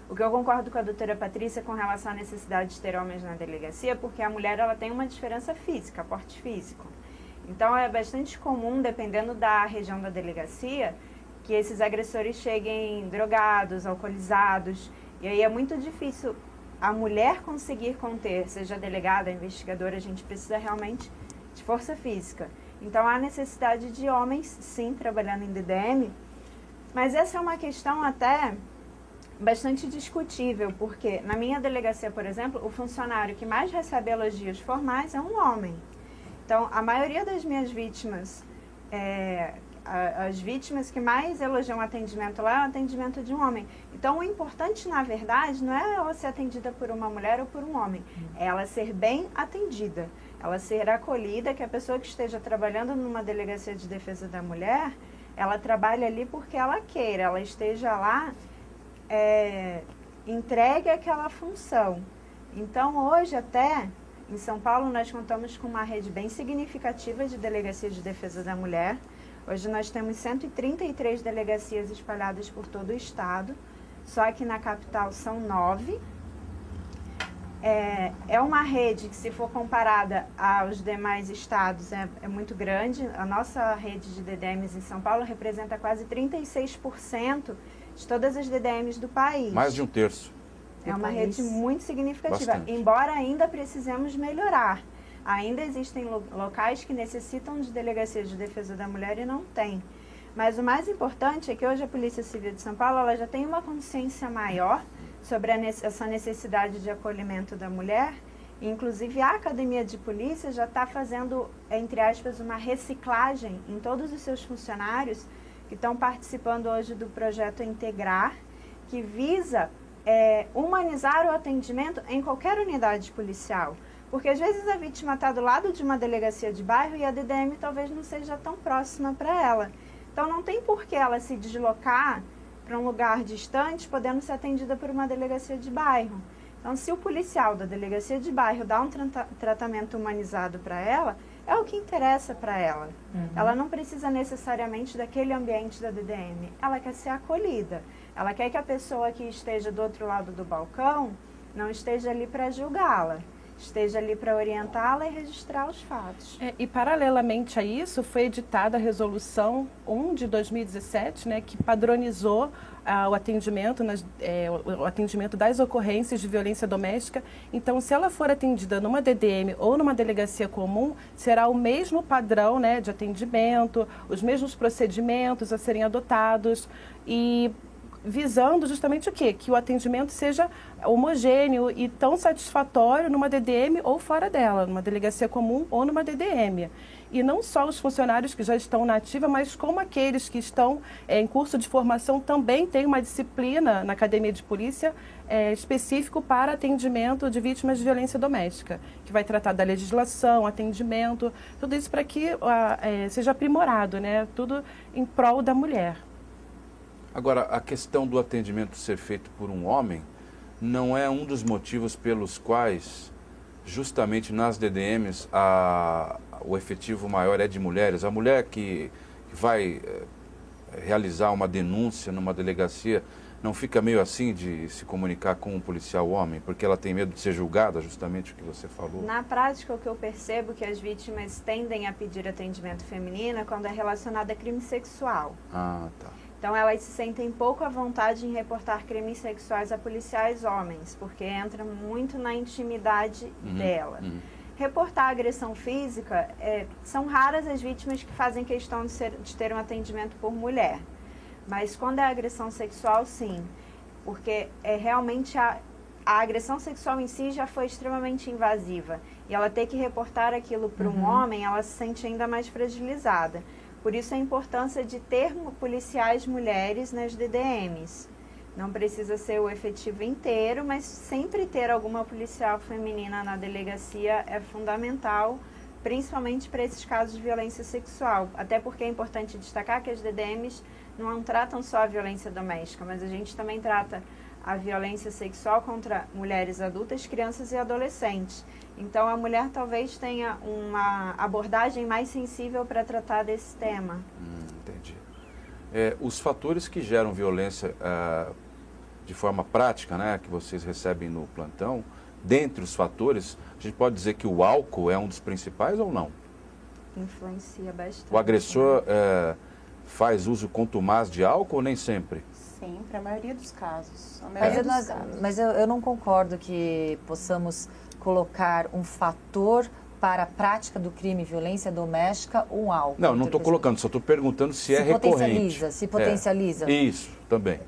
O que eu concordo com a doutora Patrícia com relação à necessidade de ter homens na delegacia, porque a mulher ela tem uma diferença física, porte físico. Então é bastante comum, dependendo da região da delegacia, que esses agressores cheguem drogados, alcoolizados, e aí é muito difícil a mulher conseguir conter, seja delegada, investigadora, a gente precisa realmente de força física. Então há necessidade de homens, sim, trabalhando em DDM, mas essa é uma questão até bastante discutível, porque na minha delegacia, por exemplo, o funcionário que mais recebe elogios formais é um homem. Então, a maioria das minhas vítimas, as vítimas que mais elogiam o atendimento lá é o atendimento de um homem. Então, o importante, na verdade, não é ela ser atendida por uma mulher ou por um homem, é ela ser bem atendida, ela ser acolhida, que a pessoa que esteja trabalhando numa delegacia de defesa da mulher, ela trabalhe ali porque ela queira, ela esteja lá entregue aquela função. Então, hoje até, em São Paulo, nós contamos com uma rede bem significativa de delegacias de defesa da mulher. Hoje nós temos 133 delegacias espalhadas por todo o estado, só que na capital são 9. É uma rede que, se for comparada aos demais estados, é muito grande. A nossa rede de DDMs em São Paulo representa quase 36% de todas as DDMs do país. Mais de um terço. É uma rede muito significativa, Bastante. Embora ainda precisemos melhorar. Ainda existem locais que necessitam de delegacia de defesa da mulher e não tem. Mas o mais importante é que hoje a Polícia Civil de São Paulo ela já tem uma consciência maior sobre essa necessidade de acolhimento da mulher. Inclusive, a Academia de Polícia já está fazendo, entre aspas, uma reciclagem em todos os seus funcionários que estão participando hoje do projeto Integrar, que visa humanizar o atendimento em qualquer unidade policial. Porque às vezes a vítima está do lado de uma delegacia de bairro e a DDM talvez não seja tão próxima para ela. Então não tem por que ela se deslocar para um lugar distante, podendo ser atendida por uma delegacia de bairro. Então, se o policial da delegacia de bairro dá um tratamento humanizado para ela, é o que interessa para ela. Ela não precisa necessariamente daquele ambiente da DDM. Ela quer ser acolhida. Ela quer que a pessoa que esteja do outro lado do balcão não esteja ali para julgá-la. Esteja ali para orientá-la e registrar os fatos. E paralelamente a isso, foi editada a Resolução 1 de 2017, né, que padronizou o atendimento das ocorrências de violência doméstica. Então, se ela for atendida numa DDM ou numa delegacia comum, será o mesmo padrão, né, de atendimento, os mesmos procedimentos a serem adotados e visando justamente o quê? Que o atendimento seja homogêneo e tão satisfatório numa DDM ou fora dela, numa delegacia comum ou numa DDM. E não só os funcionários que já estão na ativa, mas como aqueles que estão em curso de formação também têm uma disciplina na Academia de Polícia específico para atendimento de vítimas de violência doméstica, que vai tratar da legislação, atendimento, tudo isso para que seja aprimorado, né? Tudo em prol da mulher. Agora, a questão do atendimento ser feito por um homem não é um dos motivos pelos quais, justamente nas DDMs, o efetivo maior é de mulheres. A mulher que vai realizar uma denúncia numa delegacia não fica meio assim de se comunicar com um policial homem, porque ela tem medo de ser julgada, justamente o que você falou? Na prática, o que eu percebo é que as vítimas tendem a pedir atendimento feminino quando é relacionado a crime sexual. Ah, tá. Então, elas se sentem pouco à vontade em reportar crimes sexuais a policiais homens, porque entra muito na intimidade dela. Reportar agressão física, são raras as vítimas que fazem questão de ter um atendimento por mulher. Mas quando é agressão sexual, sim. Porque realmente a agressão sexual em si já foi extremamente invasiva. E ela ter que reportar aquilo para um homem, ela se sente ainda mais fragilizada. Por isso a importância de ter policiais mulheres nas DDMs. Não precisa ser o efetivo inteiro, mas sempre ter alguma policial feminina na delegacia é fundamental, principalmente para esses casos de violência sexual. Até porque é importante destacar que as DDMs não tratam só a violência doméstica, mas a gente também trata a violência sexual contra mulheres adultas, crianças e adolescentes. Então, a mulher talvez tenha uma abordagem mais sensível para tratar desse tema. Entendi. Os fatores que geram violência de forma prática, né, que vocês recebem no plantão, dentre os fatores, a gente pode dizer que o álcool é um dos principais ou não? Influencia bastante. O agressor faz uso contumaz de álcool ou nem sempre? Sempre, a maioria dos casos. Mas eu não concordo que possamos colocar um fator para a prática do crime e violência doméstica, um álcool. Não estou colocando, só estou perguntando se é recorrente. Se potencializa. Isso, também.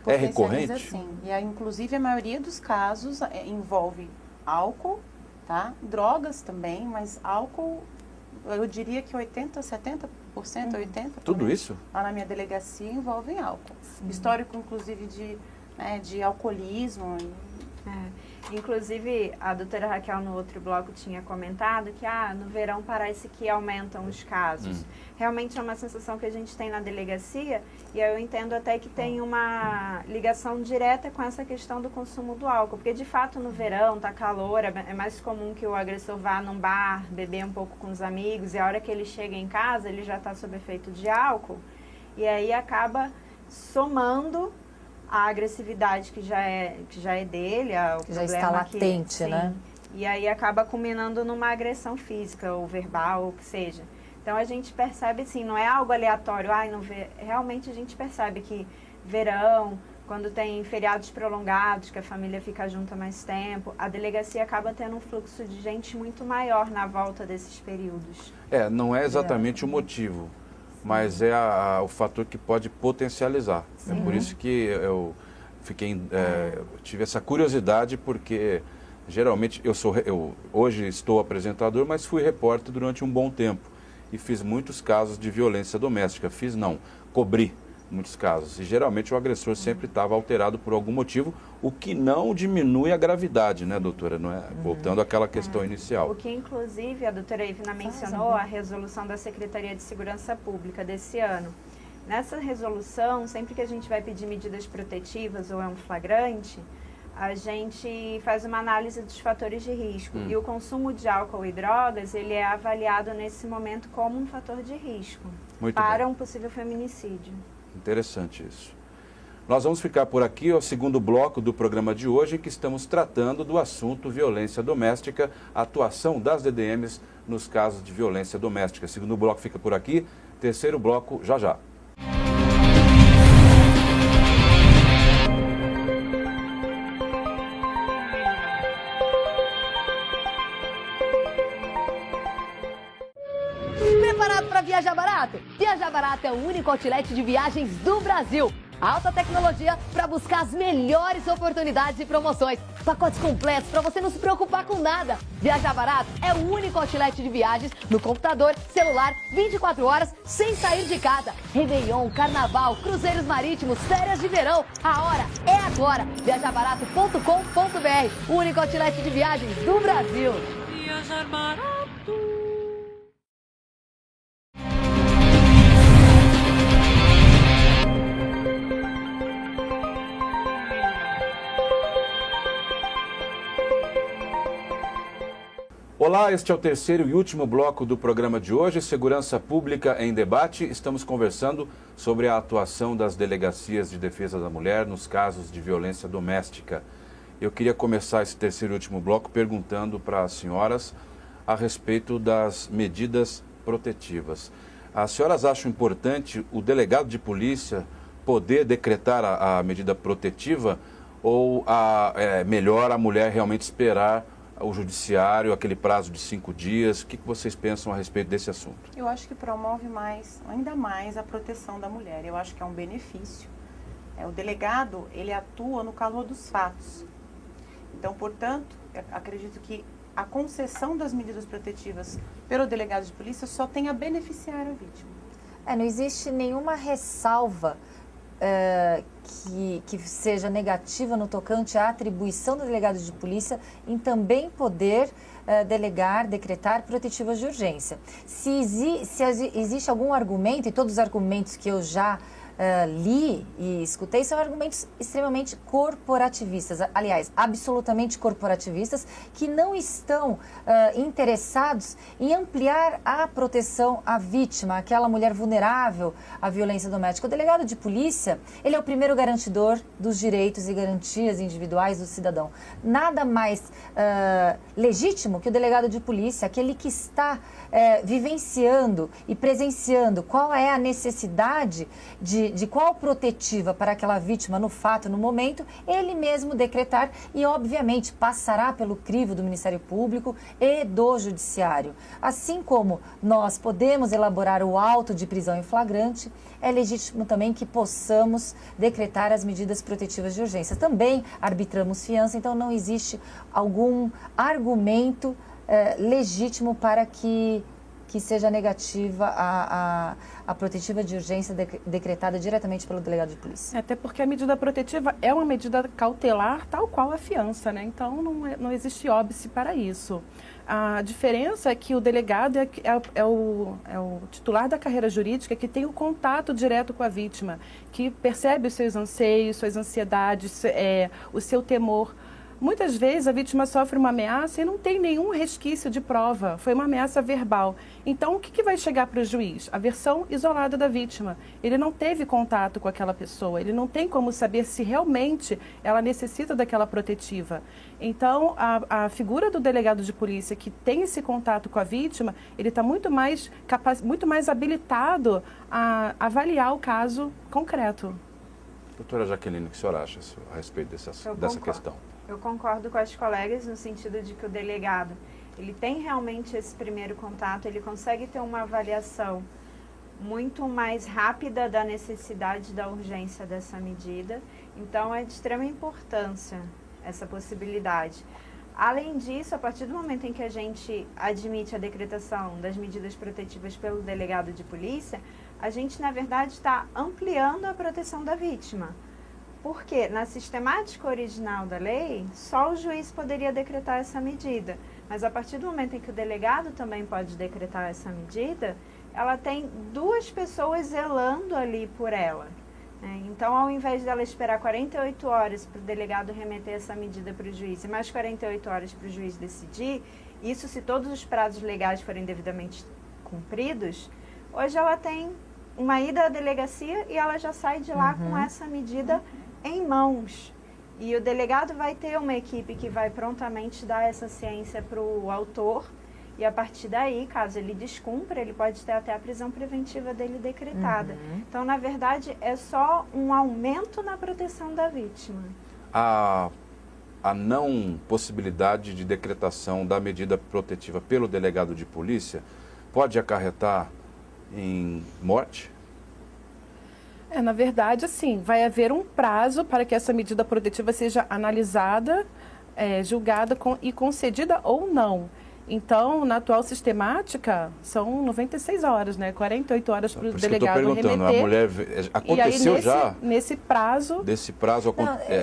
É recorrente? Sim. E inclusive a maioria dos casos envolve álcool, tá? Drogas também, mas álcool, eu diria que 80%, 70%, 80%. Tudo isso? Lá na minha delegacia envolvem álcool. Histórico, inclusive, de alcoolismo. Inclusive, a doutora Raquel no outro bloco tinha comentado que no verão parece que aumentam os casos. Realmente é uma sensação que a gente tem na delegacia e eu entendo até que tem uma ligação direta com essa questão do consumo do álcool. Porque, de fato, no verão tá calor, é mais comum que o agressor vá num bar, beber um pouco com os amigos e a hora que ele chega em casa, ele já está sob efeito de álcool e aí acaba somando a agressividade que já é dele, que já está latente, né? E aí acaba culminando numa agressão física ou verbal, ou que seja. Então a gente percebe, assim, não é algo aleatório, realmente a gente percebe que verão, quando tem feriados prolongados, que a família fica junta mais tempo, a delegacia acaba tendo um fluxo de gente muito maior na volta desses períodos. Não é exatamente o motivo, mas é o fator que pode potencializar. Sim. É por isso que eu tive essa curiosidade, porque geralmente eu hoje estou apresentador, mas fui repórter durante um bom tempo e fiz muitos casos de violência doméstica. Cobri muitos casos. E geralmente o agressor sempre estava alterado por algum motivo, o que não diminui a gravidade, né, doutora? Não é? Voltando àquela questão inicial. O que, inclusive, a doutora Ivna mencionou, a resolução da Secretaria de Segurança Pública desse ano. Nessa resolução, sempre que a gente vai pedir medidas protetivas ou é um flagrante, a gente faz uma análise dos fatores de risco. E o consumo de álcool e drogas, ele é avaliado nesse momento como um fator de risco para um possível feminicídio. Interessante isso. Nós vamos ficar por aqui, o segundo bloco do programa de hoje, em que estamos tratando do assunto violência doméstica, atuação das DDMs nos casos de violência doméstica. Segundo bloco fica por aqui, terceiro bloco já já. Preparado para viajar barato? Viajar Barato é o único outlet de viagens do Brasil. Alta tecnologia para buscar as melhores oportunidades e promoções. Pacotes completos para você não se preocupar com nada. Viajar Barato é o único outlet de viagens no computador, celular, 24 horas, sem sair de casa. Réveillon, carnaval, cruzeiros marítimos, férias de verão. A hora é agora. Viajarbarato.com.br, o único outlet de viagens do Brasil. Viajar Barato. Olá, este é o terceiro e último bloco do programa de hoje, Segurança Pública em Debate. Estamos conversando sobre a atuação das delegacias de defesa da mulher nos casos de violência doméstica. Eu queria começar esse terceiro e último bloco perguntando para as senhoras a respeito das medidas protetivas. As senhoras acham importante o delegado de polícia poder decretar a medida protetiva ou é melhor a mulher realmente esperar o judiciário, aquele prazo de 5 dias? O que vocês pensam a respeito desse assunto? Eu acho que promove ainda mais a proteção da mulher. Eu acho que é um benefício. O delegado, ele atua no calor dos fatos. Então, portanto, acredito que a concessão das medidas protetivas pelo delegado de polícia só tem a beneficiar a vítima. Não existe nenhuma ressalva que seja negativa no tocante à atribuição do delegado de polícia em também poder decretar protetivas de urgência. Se existe algum argumento, e todos os argumentos que eu já li e escutei são argumentos extremamente corporativistas, aliás, absolutamente corporativistas, que não estão interessados em ampliar a proteção à vítima, aquela mulher vulnerável à violência doméstica. O delegado de polícia, ele é o primeiro garantidor dos direitos e garantias individuais do cidadão. Nada mais legítimo que o delegado de polícia, aquele que está vivenciando e presenciando qual é a necessidade de qual protetiva para aquela vítima no fato, no momento, ele mesmo decretar e, obviamente, passará pelo crivo do Ministério Público e do Judiciário. Assim como nós podemos elaborar o auto de prisão em flagrante, é legítimo também que possamos decretar as medidas protetivas de urgência. Também arbitramos fiança, então não existe algum argumento legítimo para que que seja negativa a protetiva de urgência decretada diretamente pelo delegado de polícia. Até porque a medida protetiva é uma medida cautelar, tal qual a fiança, né? Então não existe óbice para isso. A diferença é que o delegado é o titular da carreira jurídica que tem o contato direto com a vítima, que percebe os seus anseios, suas ansiedades, o seu temor. Muitas vezes a vítima sofre uma ameaça e não tem nenhum resquício de prova, foi uma ameaça verbal. Então, o que vai chegar para o juiz? A versão isolada da vítima. Ele não teve contato com aquela pessoa, ele não tem como saber se realmente ela necessita daquela protetiva. Então, a figura do delegado de polícia que tem esse contato com a vítima, ele está muito mais habilitado a avaliar o caso concreto. Doutora Jaqueline, o que a senhora acha a respeito dessa questão? Eu concordo com as colegas no sentido de que o delegado, ele tem realmente esse primeiro contato, ele consegue ter uma avaliação muito mais rápida da necessidade, da urgência dessa medida. Então, é de extrema importância essa possibilidade. Além disso, a partir do momento em que a gente admite a decretação das medidas protetivas pelo delegado de polícia, a gente, na verdade, está ampliando a proteção da vítima. Porque na sistemática original da lei, só o juiz poderia decretar essa medida. Mas a partir do momento em que o delegado também pode decretar essa medida, ela tem duas pessoas zelando ali por ela. Então, ao invés dela esperar 48 horas para o delegado remeter essa medida para o juiz e mais 48 horas para o juiz decidir, isso se todos os prazos legais forem devidamente cumpridos, hoje ela tem uma ida à delegacia e ela já sai de lá com essa medida em mãos. E o delegado vai ter uma equipe que vai prontamente dar essa ciência para o autor e a partir daí, caso ele descumpra, ele pode ter até a prisão preventiva dele decretada. Então, na verdade, é só um aumento na proteção da vítima. A não possibilidade de decretação da medida protetiva pelo delegado de polícia pode acarretar em morte? Na verdade, assim, vai haver um prazo para que essa medida protetiva seja analisada, julgada e concedida ou não. Então, na atual sistemática, são 96 horas, né? 48 horas para o delegado remeter. A mulher aconteceu e aí, nesse prazo... Desse prazo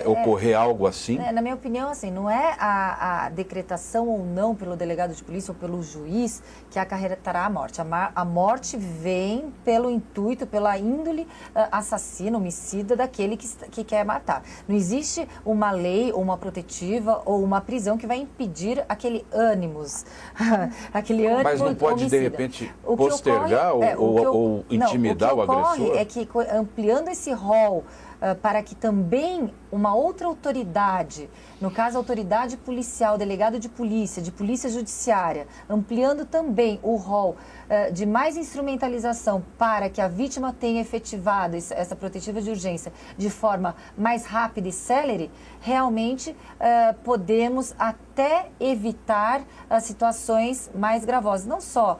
ocorrer algo assim? Na minha opinião, assim, não é a decretação ou não pelo delegado de polícia ou pelo juiz que acarretará a morte. A morte vem pelo intuito, pela índole assassina, homicida daquele que quer matar. Não existe uma lei ou uma protetiva ou uma prisão que vai impedir aquele ânimos. Aquele ânimo. Mas não pode, homicida. De repente, postergar ou intimidar o agressor? O que ocorre é que, ampliando esse rol para que também uma outra autoridade, no caso a autoridade policial, delegado de polícia judiciária, ampliando também o rol de mais instrumentalização para que a vítima tenha efetivado essa protetiva de urgência de forma mais rápida e célere, realmente podemos até evitar situações mais gravosas. Não só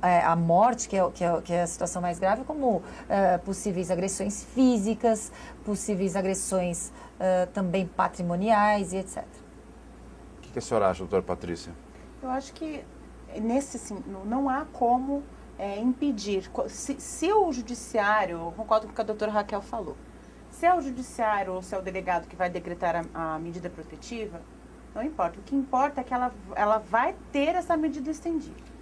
a morte, que é a situação mais grave, como possíveis agressões físicas, possíveis agressões também patrimoniais e etc. O que a senhora acha, doutora Patrícia? Eu acho que não há como impedir. Se o judiciário, eu concordo com o que a doutora Raquel falou, se é o judiciário ou se é o delegado que vai decretar a medida protetiva, não importa. O que importa é que ela vai ter essa medida estendida.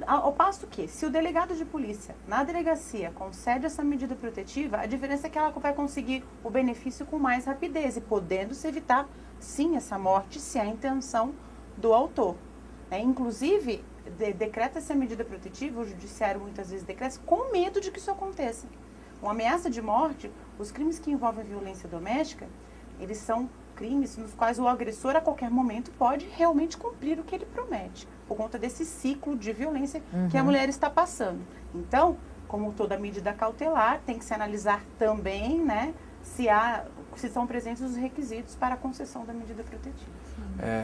Ao passo que, se o delegado de polícia, na delegacia, concede essa medida protetiva, a diferença é que ela vai conseguir o benefício com mais rapidez e podendo-se evitar, sim, essa morte, se é a intenção do autor. Inclusive, decreta-se a medida protetiva, o judiciário muitas vezes decreta com medo de que isso aconteça. Uma ameaça de morte, os crimes que envolvem violência doméstica, eles são crimes nos quais o agressor a qualquer momento pode realmente cumprir o que ele promete, por conta desse ciclo de violência que a mulher está passando. Então, como toda medida cautelar, tem que se analisar também, né, se são presentes os requisitos para a concessão da medida protetiva.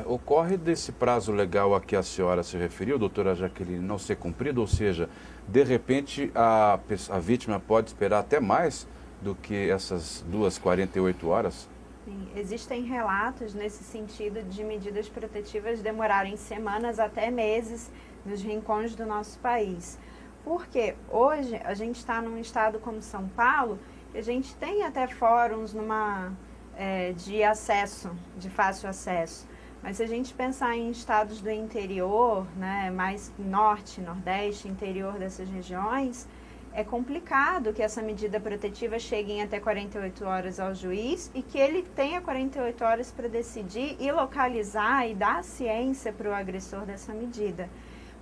Ocorre desse prazo legal a que a senhora se referiu, doutora Jaqueline, não ser cumprido, ou seja, de repente a vítima pode esperar até mais do que essas 48 horas? Sim, existem relatos nesse sentido de medidas protetivas demorarem semanas até meses nos rincões do nosso país. Porque hoje a gente está num estado como São Paulo, que a gente tem até fóruns de acesso, de fácil acesso. Mas se a gente pensar em estados do interior, né, mais norte, nordeste, interior dessas regiões, é complicado que essa medida protetiva chegue em até 48 horas ao juiz e que ele tenha 48 horas para decidir e localizar e dar ciência para o agressor dessa medida.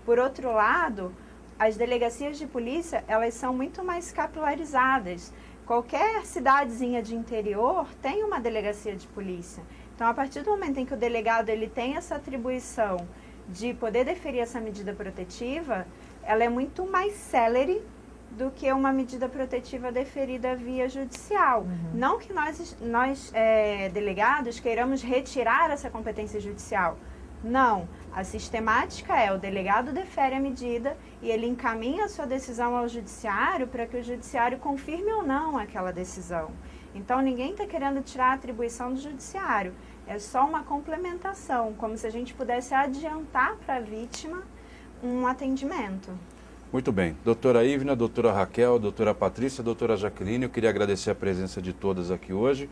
Por outro lado, as delegacias de polícia, elas são muito mais capilarizadas. Qualquer cidadezinha de interior tem uma delegacia de polícia. Então, a partir do momento em que o delegado ele tem essa atribuição de poder deferir essa medida protetiva, ela é muito mais célere do que uma medida protetiva deferida via judicial. Não que nós delegados, queiramos retirar essa competência judicial. Não. A sistemática é o delegado defere a medida e ele encaminha a sua decisão ao judiciário para que o judiciário confirme ou não aquela decisão. Então, ninguém está querendo tirar a atribuição do judiciário. É só uma complementação, como se a gente pudesse adiantar para a vítima um atendimento. Muito bem. Doutora Ivna, doutora Raquel, doutora Patrícia, doutora Jaqueline, eu queria agradecer a presença de todas aqui hoje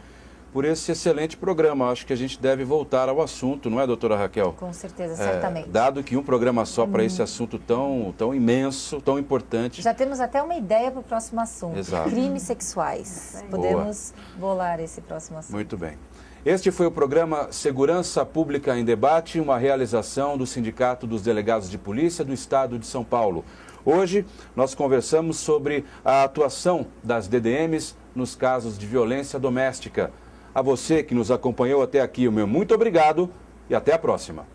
por esse excelente programa. Acho que a gente deve voltar ao assunto, não é, doutora Raquel? Com certeza, certamente. Dado que um programa só para esse assunto tão imenso, tão importante. Já temos até uma ideia para o próximo assunto. Exato. Crimes sexuais. Podemos bolar esse próximo assunto. Muito bem. Este foi o programa Segurança Pública em Debate, uma realização do Sindicato dos Delegados de Polícia do Estado de São Paulo. Hoje nós conversamos sobre a atuação das DDMs nos casos de violência doméstica. A você que nos acompanhou até aqui, o meu muito obrigado e até a próxima.